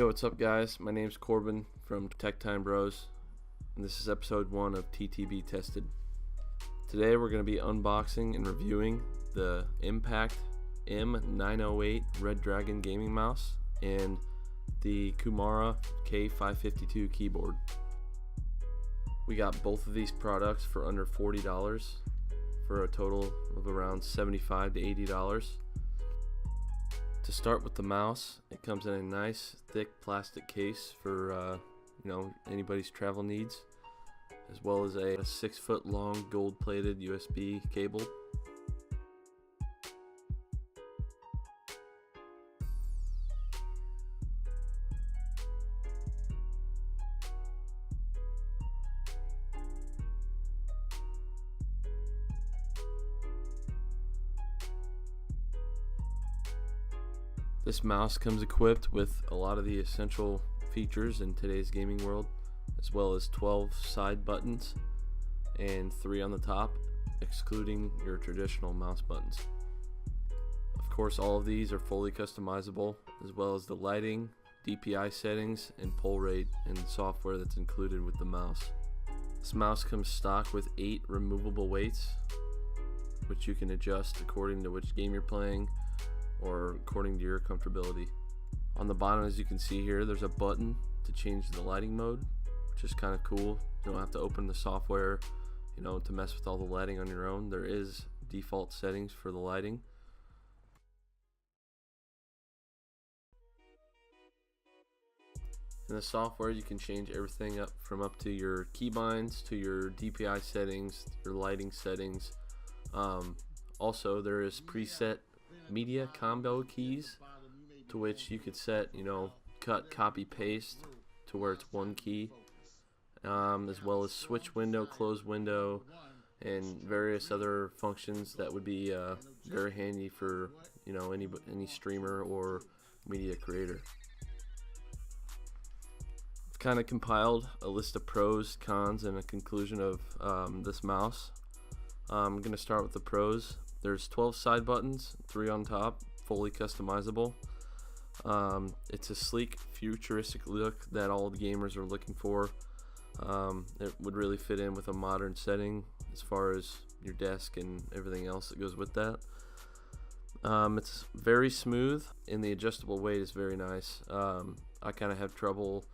Yo, what's up guys? My name's Corbin from Tech Time Bros, and this is episode 1 of TTB Tested. Today we're going to be unboxing and reviewing the Impact M908 Redragon gaming mouse and the Kumara K552 keyboard. We got both of these products for under $40 for a total of around $75 to $80. To start with the mouse, it comes in a nice thick plastic case for anybody's travel needs, as well as a 6-foot long gold plated USB cable. This mouse comes equipped with a lot of the essential features in today's gaming world, as well as 12 side buttons and 3 on the top, excluding your traditional mouse buttons. Of course, all of these are fully customizable, as well as the lighting, DPI settings, and pull rate and software that's included with the mouse. This mouse comes stock with 8 removable weights, which you can adjust according to which game you're playing or according to your comfortability. On the bottom, as you can see here, there's a button to change the lighting mode, which is kind of cool. You don't have to open the software, to mess with all the lighting on your own. There is default settings for the lighting. In the software, you can change everything up to your keybinds, to your DPI settings, your lighting settings. Also, there is preset media combo keys to which you could set cut, copy, paste to where it's one key, as well as switch window, close window, and various other functions that would be very handy for any streamer or media creator. I've kind of compiled a list of pros, cons, and a conclusion of this mouse. I'm going to start with the pros. There's 12 side buttons, 3 on top, fully customizable. It's a sleek, futuristic look that all the gamers are looking for. It would really fit in with a modern setting as far as your desk and everything else that goes with that. It's very smooth, and the adjustable weight is very nice. I kind of have trouble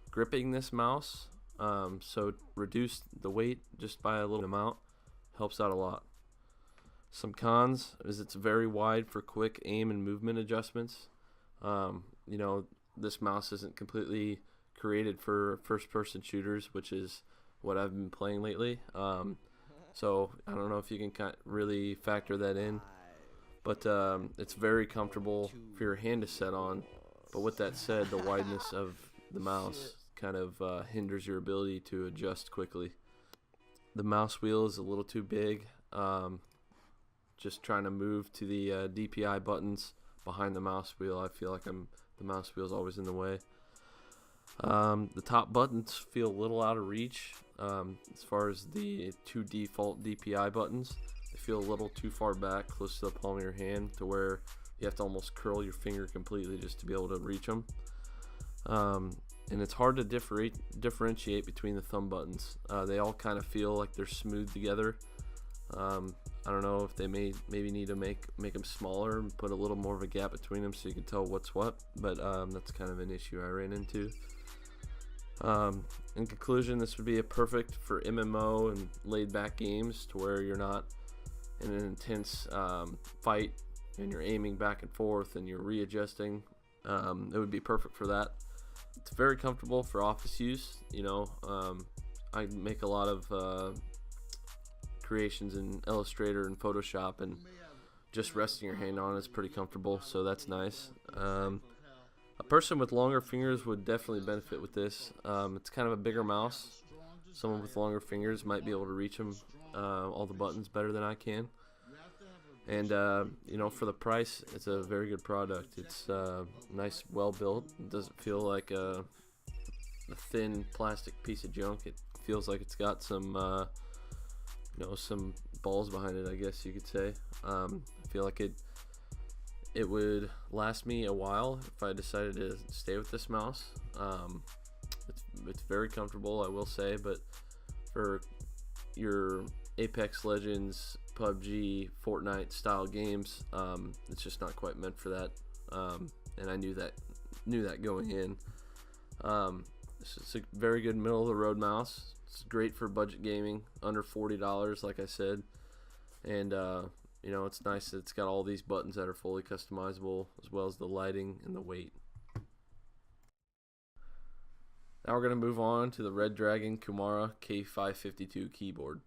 gripping this mouse, so reduce the weight just by a little amount helps out a lot. Some cons is it's very wide for quick aim and movement adjustments. This mouse isn't completely created for first-person shooters, which is what I've been playing lately. So I don't know if you can really factor that in, but it's very comfortable for your hand to set on. But with that said, the wideness of the mouse kind of hinders your ability to adjust quickly. The mouse wheel is a little too big. Just trying to move to the DPI buttons behind the mouse wheel, I feel like the mouse wheel is always in the way. The top buttons feel a little out of reach as far as the 2 default DPI buttons. They feel a little too far back, close to the palm of your hand, to where you have to almost curl your finger completely just to be able to reach them. And it's hard to differentiate between the thumb buttons. They all kind of feel like they're smooth together. I don't know if they maybe need to make them smaller and put a little more of a gap between them so you can tell what's what, but that's kind of an issue I ran into. In conclusion, this would be a perfect for MMO and laid-back games to where you're not in an intense fight and you're aiming back and forth and you're readjusting. It would be perfect for that. It's very comfortable for office use. I make a lot of creations in Illustrator and Photoshop, and just resting your hand on it is pretty comfortable, so that's nice. A person with longer fingers would definitely benefit with this. It's kind of a bigger mouse. Someone with longer fingers might be able to reach all the buttons better than I can. And for the price, it's a very good product. It's nice, well built. It doesn't feel like a thin plastic piece of junk. It feels like it's got some some balls behind it, I guess you could say. I feel like it would last me a while if I decided to stay with this mouse. It's very comfortable, I will say, but for your Apex Legends, PUBG, Fortnite style games, it's just not quite meant for that. And I knew that going in. It's a very good middle of the road mouse. It's great for budget gaming, under $40, like I said. And you know, it's nice that it's got all these buttons that are fully customizable, as well as the lighting and the weight. Now we're going to move on to the Redragon Kumara K552 keyboard.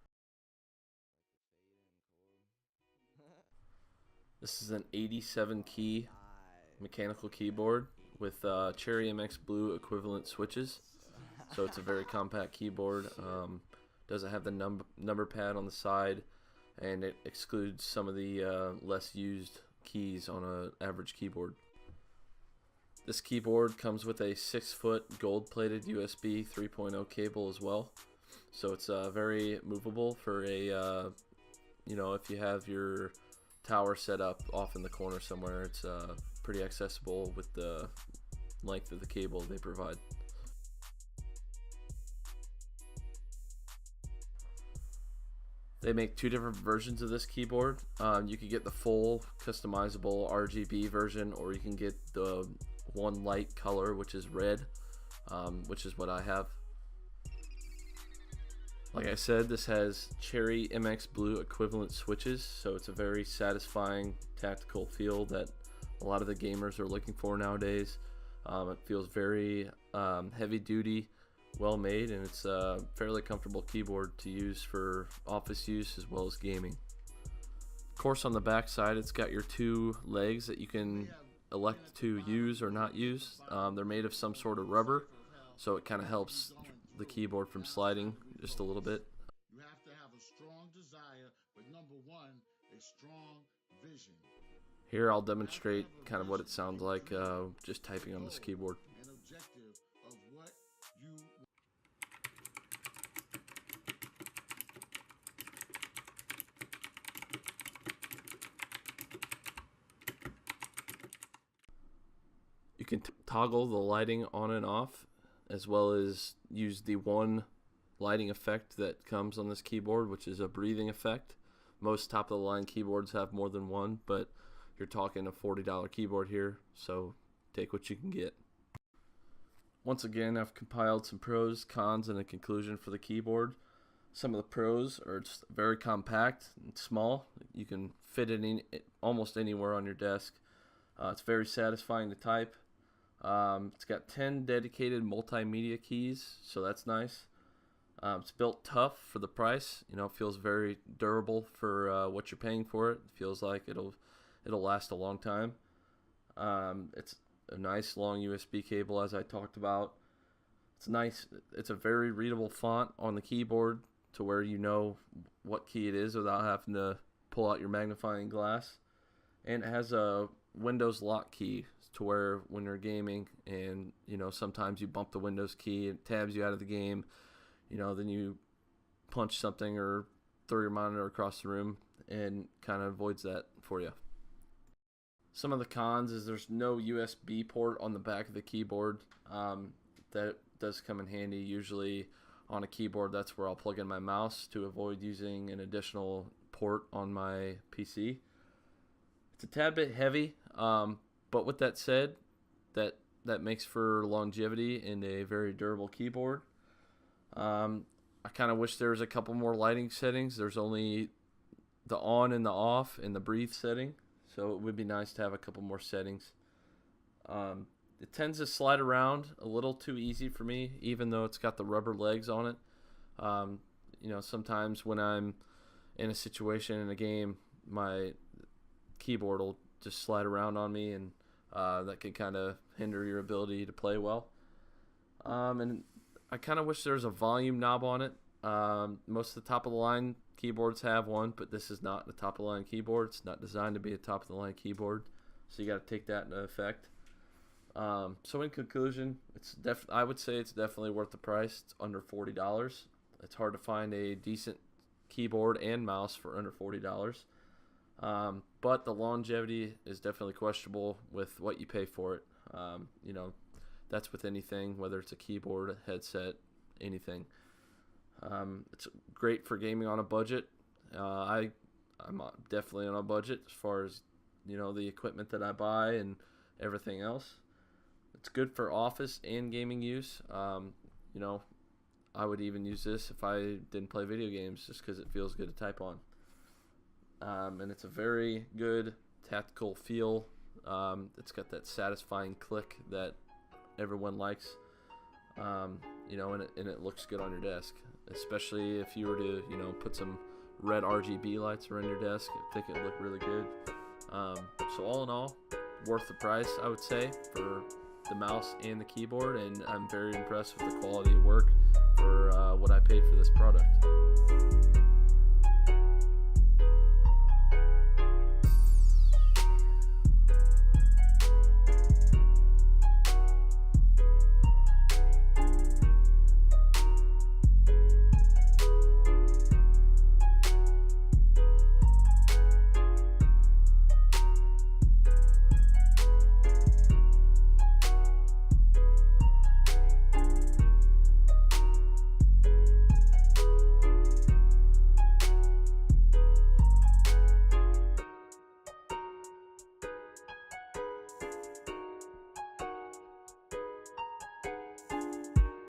This is an 87 key mechanical keyboard with Cherry MX Blue equivalent switches. So it's a very compact keyboard. Doesn't have the number pad on the side, and it excludes some of the less used keys on an average keyboard. This keyboard comes with a 6-foot gold-plated USB 3.0 cable as well, so it's very movable for a you know, if you have your tower set up off in the corner somewhere, it's pretty accessible with the length of the cable they provide. They make two different versions of this keyboard. You can get the full customizable RGB version, or you can get the one light color, which is red, which is what I have. Like I said, this has Cherry MX Blue equivalent switches, so it's a very satisfying tactical feel that a lot of the gamers are looking for nowadays. It feels very heavy duty, well made, and it's a fairly comfortable keyboard to use for office use as well as gaming. Of course, on the back side, it's got your two legs that you can elect to use or not use. They're made of some sort of rubber, so it kind of helps the keyboard from sliding just a little bit. You have to have a strong desire, but number one, a strong vision. Here I'll demonstrate kind of what it sounds like just typing on this keyboard. An objective of what you You can toggle the lighting on and off, as well as use the one lighting effect that comes on this keyboard, which is a breathing effect. Most top of the line keyboards have more than one, but you're talking a $40 keyboard here, so take what you can get. Once again, I've compiled some pros, cons, and a conclusion for the keyboard. Some of the pros are it's very compact and small. You can fit it in almost anywhere on your desk. It's very satisfying to type. It's got 10 dedicated multimedia keys, so that's nice. It's built tough for the price. You know, it feels very durable for what you're paying for it. It feels like it'll last a long time. It's a nice long USB cable, as I talked about. It's nice. It's a very readable font on the keyboard to where you know what key it is without having to pull out your magnifying glass. And it has a Windows lock key to where when you're gaming and, you know, sometimes you bump the Windows key, it tabs you out of the game, you know, then you punch something or throw your monitor across the room and kind of avoids that for you. Some of the cons is there's no USB port on the back of the keyboard. That does come in handy. Usually on a keyboard, that's where I'll plug in my mouse to avoid using an additional port on my PC. It's a tad bit heavy, but with that said, that makes for longevity and a very durable keyboard. I kind of wish there was a couple more lighting settings. There's only the on and the off and the breathe setting, so it would be nice to have a couple more settings. It tends to slide around a little too easy for me, even though it's got the rubber legs on it. You know, sometimes when I'm in a situation in a game, my keyboard will just slide around on me, and that can kind of hinder your ability to play well. And I kind of wish there was a volume knob on it. Most of the top of the line keyboards have one, but this is not the top of the line keyboard. It's not designed to be a top of the line keyboard, so you got to take that into effect. So in conclusion, I would say it's definitely worth the price. It's under $40. It's hard to find a decent keyboard and mouse for under $40. But the longevity is definitely questionable with what you pay for it. That's with anything, whether it's a keyboard, a headset, anything. It's great for gaming on a budget. I'm definitely on a budget as far as the equipment that I buy and everything else. It's good for office and gaming use. I would even use this if I didn't play video games, just because it feels good to type on. And it's a very good tactical feel. It's got that satisfying click that everyone likes. And it looks good on your desk, especially if you were to put some red RGB lights around your desk. I think it would look really good. So all in all, worth the price, I would say, for the mouse and the keyboard, and I'm very impressed with the quality of work for what I paid for this product.